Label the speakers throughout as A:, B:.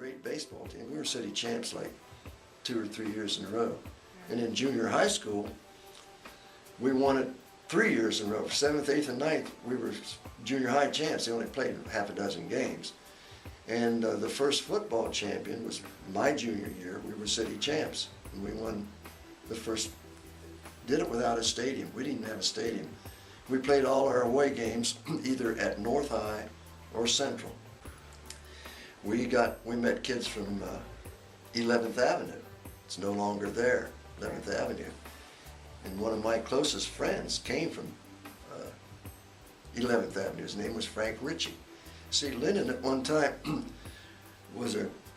A: great baseball team. We were city champs like 2 or 3 years in a row. And in junior high school, we won it 3 years in a row. For 7th, 8th, and 9th, we were junior high champs. They only played half a dozen games. And the first football champion was my junior year. We were city champs, and we won the first, did it without a stadium. We didn't have a stadium. We played all our away games either at North High or Central. We met kids from 11th Avenue. It's no longer there, 11th Avenue. And one of my closest friends came from 11th Avenue. His name was Frank Ritchie. See, Linden at one time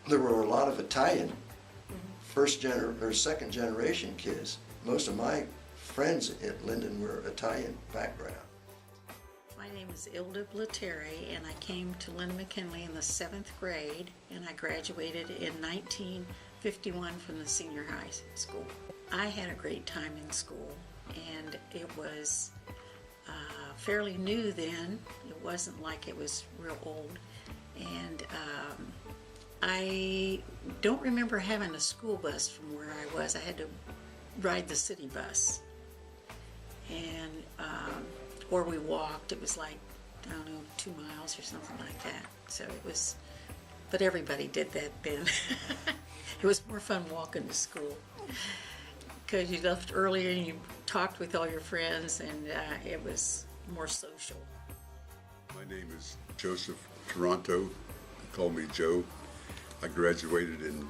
A: there were a lot of Italian second generation kids. Most of my friends at Linden were Italian background.
B: My name is Ilda Blatteri, and I came to Linden McKinley in the 7th grade, and I graduated in 1951 from the senior high school. I had a great time in school, and it was fairly new then. It wasn't like it was real old, and I don't remember having a school bus from where I was. I had to ride the city bus, and or we walked. It was like, I don't know, 2 miles or something like that. So it was, but everybody did that then. It was more fun walking to school because you left earlier and you talked with all your friends, and it was more social.
C: My name is Joseph Toronto. They call me Joe. I graduated in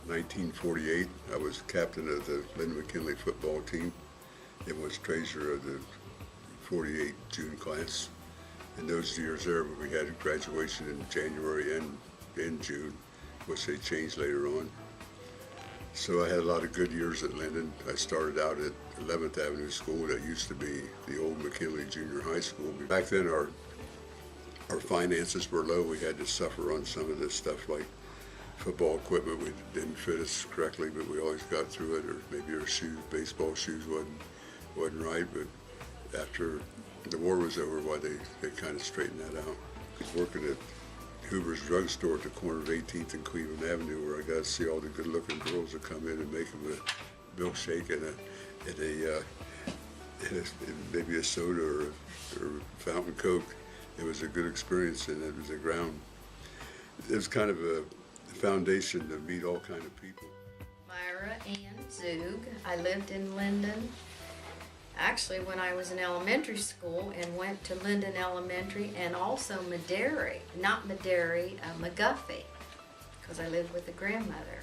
C: 1948. I was captain of the Linden McKinley football team and was treasurer of the 48 June class. In those years there, we had graduation in January and in June, which they changed later on. So I had a lot of good years at Linden. I started out at 11th Avenue School. That used to be the old McKinley Junior High School. Back then our finances were low. We had to suffer on some of this stuff like football equipment. We didn't fit us correctly, but we always got through it. Or maybe our shoes, baseball shoes wasn't right. But after the war was over, they kind of straightened that out. I was working at Hoover's drugstore at the corner of 18th and Cleveland Avenue, where I got to see all the good-looking girls that come in and make them a milkshake and maybe a soda or fountain Coke. It was a good experience, and it was a ground. It was kind of a foundation to meet all kind of people.
D: Myra Ann Zug. I lived in Linden. Actually, when I was in elementary school, and went to Linden Elementary and also Maderi, not Maderi, McGuffey, because I lived with a grandmother.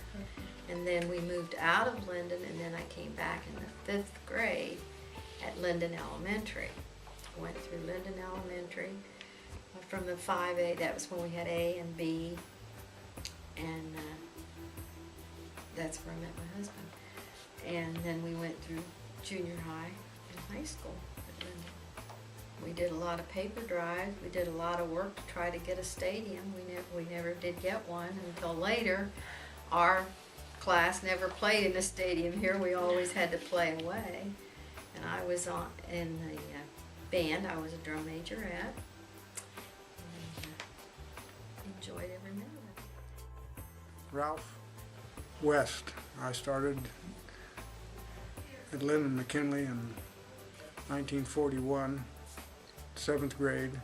D: And then we moved out of Linden, and then I came back in the 5th grade at Linden Elementary. Went through Linden Elementary from the 5A, that was when we had A and B, and that's where I met my husband. And then we went through junior high and high school at Linden. We did a lot of paper drives. We did a lot of work to try to get a stadium. We never did get one until later. Our class never played in the stadium here. We always had to play away. And I was in the band. I was a drum major at. And enjoyed every minute of it.
E: Ralph West. I started at Linden McKinley in 1941, 7th grade.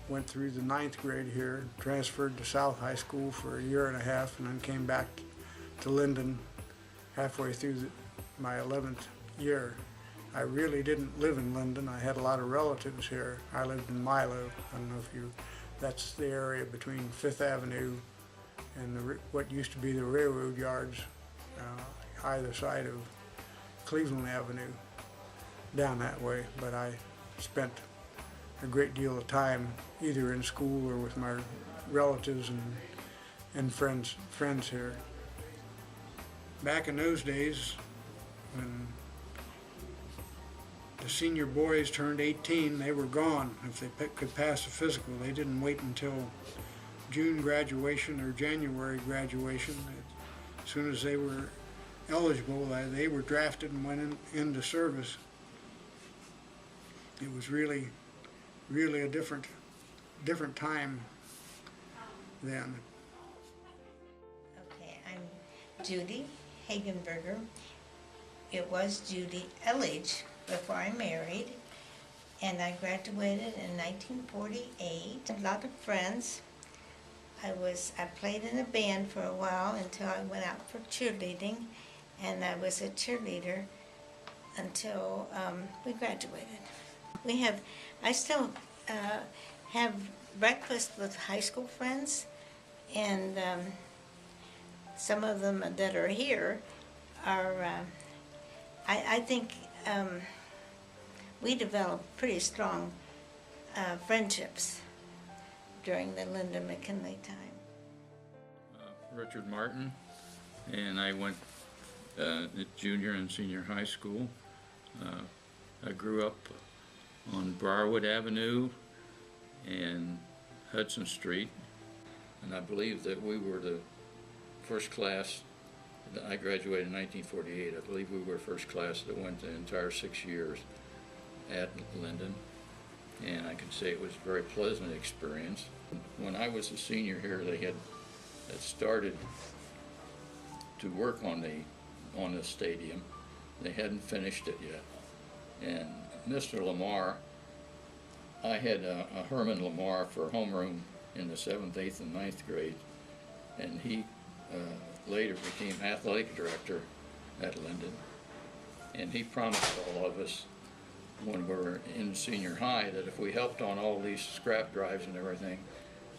E: Went through the 9th grade here, transferred to South High School for a year and a half, and then came back to Linden halfway through my 11th year. I really didn't live in Linden. I had a lot of relatives here. I lived in Milo. I don't know if that's the area between 5th Avenue and what used to be the railroad yards, either side of Cleveland Avenue, down that way. But I spent a great deal of time either in school or with my relatives and friends here. Back in those days, when the senior boys turned 18, they were gone if they could pass a physical. They didn't wait until June graduation or January graduation. As soon as they were eligible, they were drafted and went into service. It was really a different time then.
F: Judy Hagenberger. It was Judy Elledge before I married, and I graduated in 1948. A lot of friends. I played in a band for a while until I went out for cheerleading, and I was a cheerleader until we graduated. I still have breakfast with high school friends, and some of them that are here are, I think we developed pretty strong friendships during the Linden McKinley time.
G: Richard Martin, and I went at junior and senior high school. I grew up on Briarwood Avenue and Hudson Street, and I believe that we were the first class. I graduated in 1948. I believe we were first class that went the entire 6 years at Linden, and I can say it was a very pleasant experience. When I was a senior here, they had started to work on the stadium. They hadn't finished it yet, and Mr. Lamar, I had a Herman Lamar for homeroom in the 7th, 8th, and 9th grade, and he later became athletic director at Linden, and he promised all of us when we were in senior high that if we helped on all these scrap drives and everything,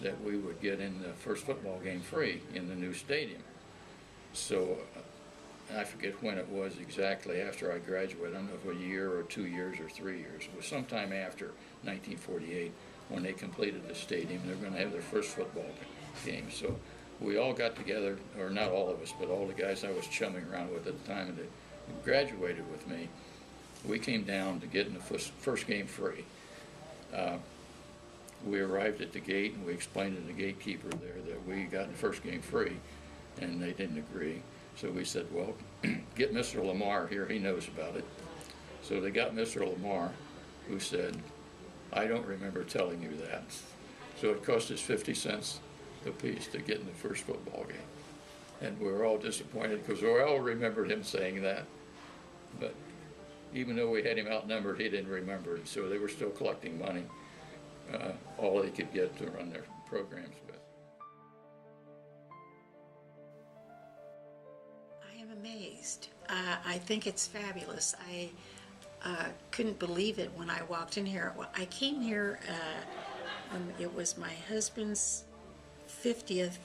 G: that we would get in the first football game free in the new stadium. So I forget when it was exactly after I graduated. I don't know if it was a year or 2 years or 3 years. It was sometime after 1948 when they completed the stadium. They were going to have their first football game. So we all got together, or not all of us, but all the guys I was chumming around with at the time that graduated with me. We came down to get in the first game free. We arrived at the gate and we explained to the gatekeeper there that we got the first game free, and they didn't agree. So we said, well, get Mr. Lamar here, he knows about it. So they got Mr. Lamar, who said, I don't remember telling you that. So it cost us 50 cents a piece to get in the first football game. And we were all disappointed because we all remembered him saying that. But even though we had him outnumbered, he didn't remember it. So they were still collecting money, all they could get to run their programs with.
B: I am amazed. I think it's fabulous. I couldn't believe it when I walked in here. I came here when it was my husband's 50th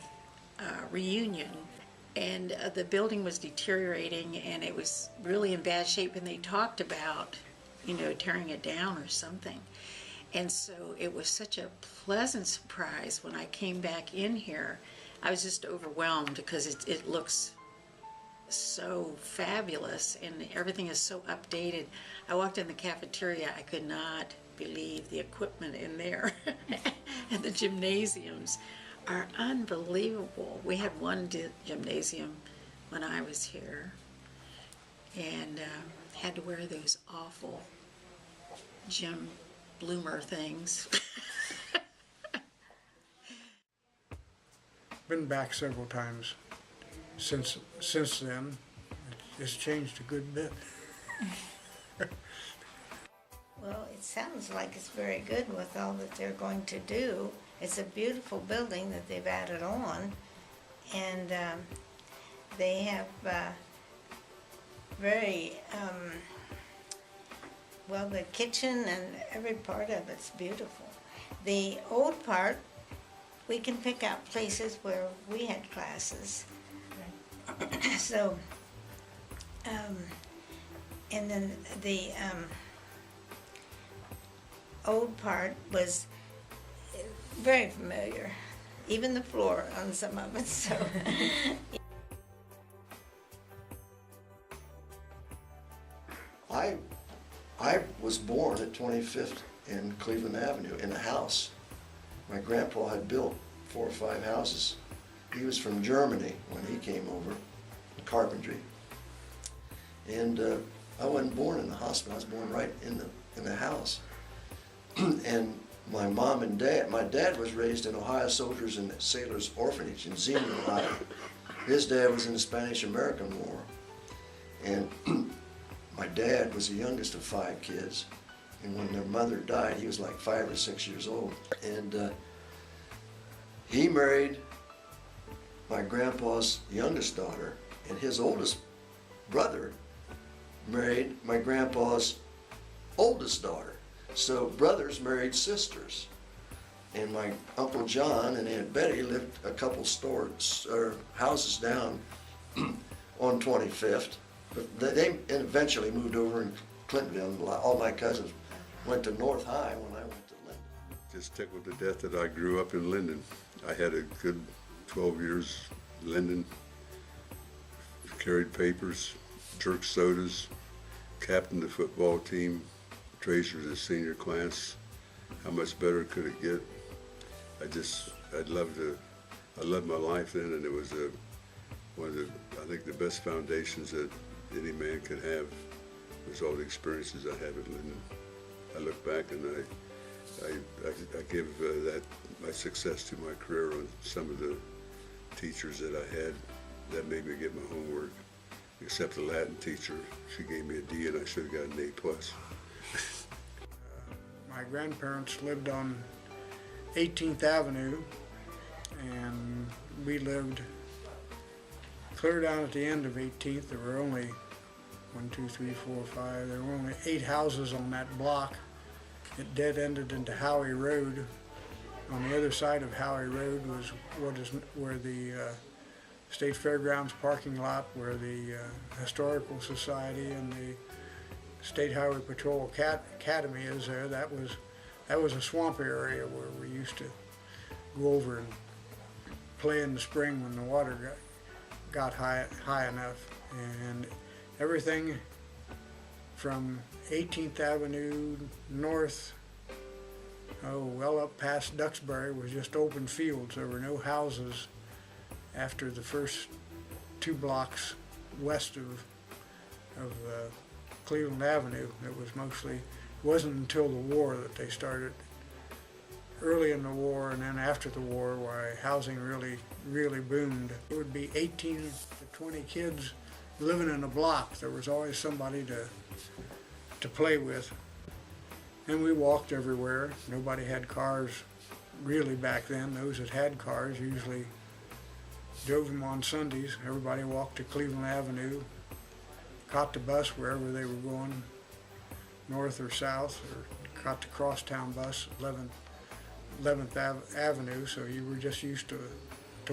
B: reunion, and the building was deteriorating and it was really in bad shape, and they talked about, tearing it down or something. And so it was such a pleasant surprise when I came back in here. I was just overwhelmed because it looks so fabulous and everything is so updated. I walked in the cafeteria, I could not believe the equipment in there. And the gymnasiums are unbelievable. We had one gymnasium when I was here, and had to wear those awful gym bloomer things.
E: Been back several times since then. It's changed a good bit.
F: Well, it sounds like it's very good with all that they're going to do. It's a beautiful building that they've added on, and they have the kitchen and every part of it's beautiful. The old part, we can pick out places where we had classes. So, and then the old part was very familiar, even the floor on some of it. So,
A: I was born at 25th and Cleveland Avenue in a house. My grandpa had built 4 or 5 houses. He was from Germany when he came over, carpentry. And I wasn't born in the hospital. I was born right in the house. And my mom and dad, my dad was raised in Ohio Soldiers and Sailors Orphanage in Xenia, Ohio. His dad was in the Spanish-American War, and my dad was the youngest of 5 kids. And when their mother died, he was like 5 or 6 years old. And he married my grandpa's youngest daughter, and his oldest brother married my grandpa's oldest daughter. So brothers married sisters. And my Uncle John and Aunt Betty lived a couple stores or houses down on 25th. But they eventually moved over in Clintonville. All my cousins went to North High when I went to Linden.
C: Just tickled to death that I grew up in Linden. I had a good 12 years in Linden. Carried papers, jerked sodas, captained the football team, treasured the senior class. How much better could it get? I loved my life then, and it was one of the, I think, the best foundations that any man could have was all the experiences I had at Linden. I look back and I give that my success to my career on some of the teachers that I had that made me get my homework. Except the Latin teacher, she gave me a D and I should have got an A+.
E: My grandparents lived on 18th Avenue, and we lived clear down at the end of 18th. There were only 1, 2, 3, 4, 5. There were only 8 houses on that block. It dead ended into Howie Road. On the other side of Howie Road was where the State Fairgrounds parking lot, where the Historical Society and the State Highway Patrol Academy is there. That was a swamp area where we used to go over and play in the spring when the water got high enough. And everything from 18th Avenue north, well up past Duxbury, was just open fields. There were no houses after the first 2 blocks west of Cleveland Avenue. It wasn't until the war that they started, early in the war and then after the war, why housing really boomed. It would be 18 to 20 kids living in a block. There was always somebody to play with. And we walked everywhere. Nobody had cars really back then. Those that had cars usually drove them on Sundays. Everybody walked to Cleveland Avenue, caught the bus wherever they were going, north or south, or caught the crosstown bus, 11th Avenue, so you were just used to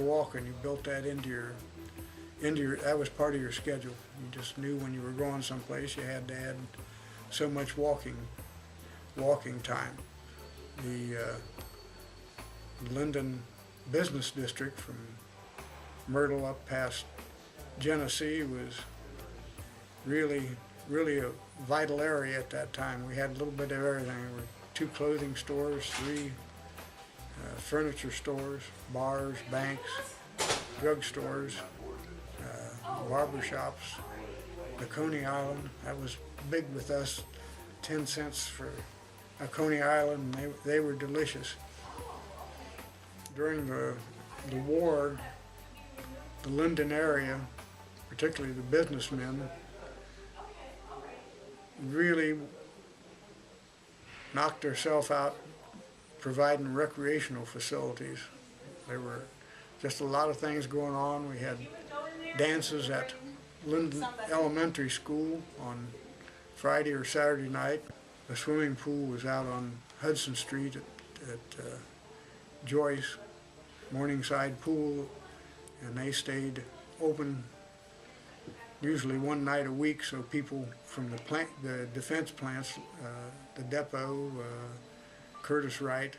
E: walking. You built that into your, that was part of your schedule. You just knew when you were going someplace you had to add so much walking time. The Linden Business District from Myrtle up past Genesee was really a vital area at that time. We had a little bit of everything. There were 2 clothing stores, 3 furniture stores, bars, banks, drugstores, barber shops. The Coney Island, that was big with us. 10 cents for a Coney Island, and they were delicious. During the war, the Linden area, particularly the businessmen, really knocked themselves out providing recreational facilities. There were just a lot of things going on. We had dances at Linden Elementary School on Friday or Saturday night. The swimming pool was out on Hudson Street at Joyce, Morningside Pool, and they stayed open usually one night a week, so people from the defense plants, the depot, Curtis Wright,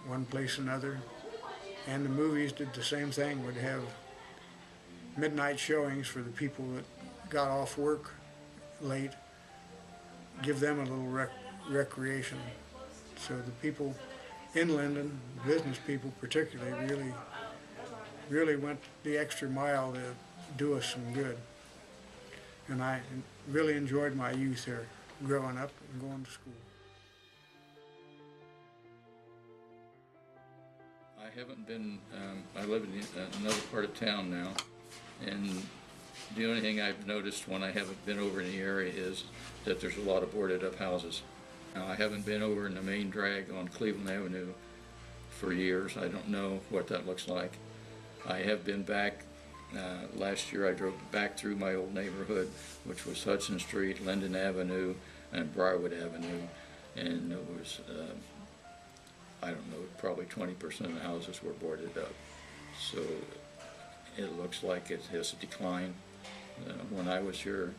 E: one place another, and the movies did the same thing. Would have midnight showings for the people that got off work late, give them a little recreation. So the people in Linden, business people particularly, really went the extra mile to do us some good. And I really enjoyed my youth here, growing up and going to school.
G: I haven't been, I live in another part of town now, And the only thing I've noticed when I haven't been over in the area is that there's a lot of boarded up houses. Now, I haven't been over in the main drag on Cleveland Avenue for years. I don't know what that looks like. I have been back, last year I drove back through my old neighborhood, which was Hudson Street, Linden Avenue, and Briarwood Avenue, and it was, I don't know, probably 20% of the houses were boarded up. So it looks like it has declined. When I was here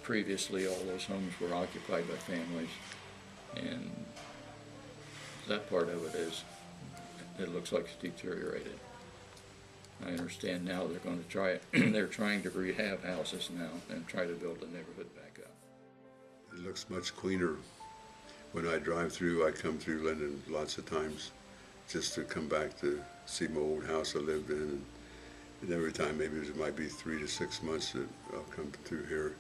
G: previously, all those homes were occupied by families, and that part of it is, it looks like it's deteriorated. I understand now they're going to try it. They're trying to rehab houses now and try to build the neighborhood back up.
C: It looks much cleaner. When I drive through, I come through Linden lots of times just to come back to see my old house I lived in. And every time, maybe it might be 3 to 6 months that I'll come through here.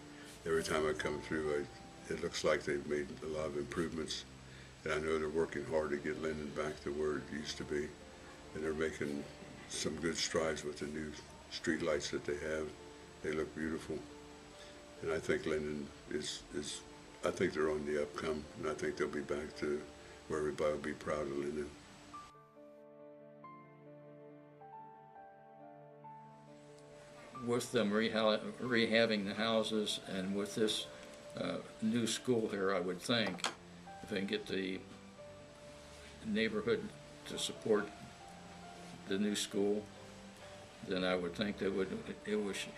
C: Every time I come through, it looks like they've made a lot of improvements. And I know they're working hard to get Linden back to where it used to be. And they're making some good strides with the new street lights that they have. They look beautiful. And I think Linden I think they're on the upcome, and I think they'll be back to where everybody will be proud of Linden.
G: With them rehabbing the houses and with this new school here, I would think, if they can get the neighborhood to support the new school, then I would think that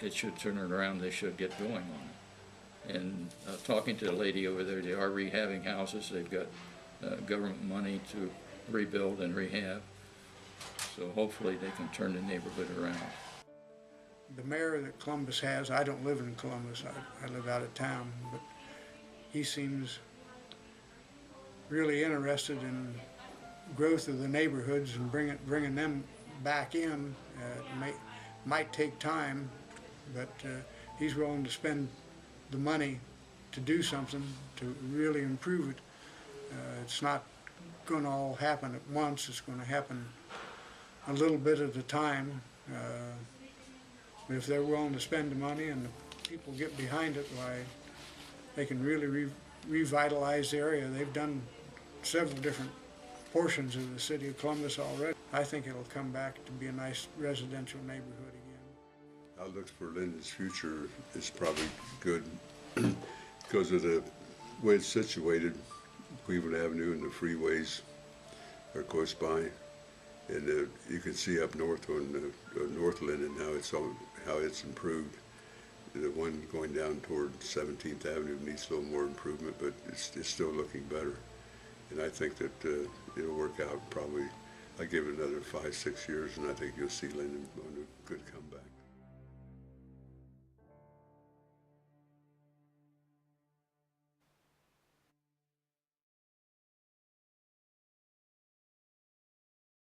G: it should turn it around. They should get going on it. And talking to the lady over there, they are rehabbing houses. They've got government money to rebuild and rehab. So hopefully they can turn the neighborhood around.
E: The mayor that Columbus has, I don't live in Columbus, I live out of town, but he seems really interested in growth of the neighborhoods and bringing them back in. It might take time, but he's willing to spend the money to do something to really improve it. It's not going to all happen at once. It's going to happen a little bit at a time. But if they're willing to spend the money and the people get behind it, why, they can really revitalize the area. They've done several different portions of the city of Columbus already. I think it'll come back to be a nice residential neighborhood again.
C: Outlook for Linden's future is probably good because of the way it's situated. Cleveland Avenue and the freeways are close by. And you can see up north on North Linden how it's improved. The one going down toward 17th Avenue needs a little more improvement, but it's still looking better. And I think that it'll work out probably. I give it another 5, 6 years, and I think you'll see Linden on a good comeback.